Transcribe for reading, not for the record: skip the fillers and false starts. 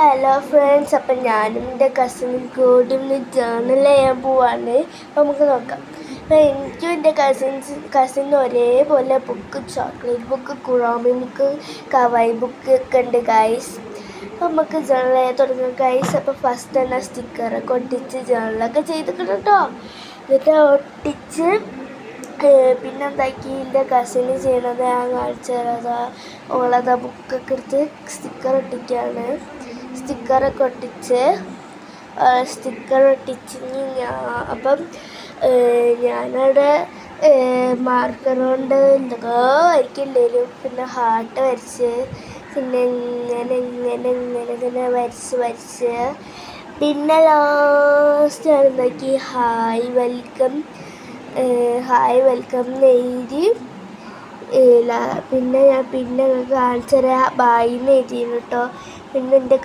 Hello friends, അപ്പം ഞാനും എൻ്റെ കസിനും കൂടി ഒന്ന് ജേർണൽ ചെയ്യാൻ പോവാണ്. അപ്പം നമുക്ക് നോക്കാം. അപ്പം എനിക്കും എൻ്റെ കസിനും ഒരേപോലെ book, chocolate book, Kuromi book, kawaii book ഒക്കെ ഉണ്ട് ഗൈസ്. അപ്പം നമുക്ക് ജേർണൽ ചെയ്യാൻ തുടങ്ങാം ഗൈസ്. അപ്പം ഫസ്റ്റ് തന്നെ സ്റ്റിക്കറൊക്കെ ഒട്ടിച്ച് ജേർണലൊക്കെ ചെയ്തിട്ടുണ്ട് കേട്ടോ. എന്നിട്ട് ഒട്ടിച്ച് പിന്നെ എന്താക്കി എൻ്റെ കസിന് ചെയ്യണത് ഞാൻ കാണിച്ചു തരാതാ. ഓളതാ ബുക്കൊക്കെ എടുത്ത് സ്റ്റിക്കർ ഒട്ടിക്കുകയാണ്. സ്റ്റിക്കർ ഒട്ടിച്ച് അപ്പം ഞാനവിടെ മാർക്കർ കൊണ്ട് എന്തൊക്കെ വരയ്ക്കണ്ടേലും, പിന്നെ ഹാർട്ട് വരച്ച്, പിന്നെ ഇങ്ങനെ വരച്ച് പിന്നെ ലാസ്റ്റ് ഞാൻ എന്താക്കി ഹായ് വെൽക്കം എഴുതി. പിന്നെ ഞാൻ കാണിച്ചു തരാം ബായിന്ന് എഴുതിയിരുന്നു കേട്ടോ. പിന്നെ എൻ്റെ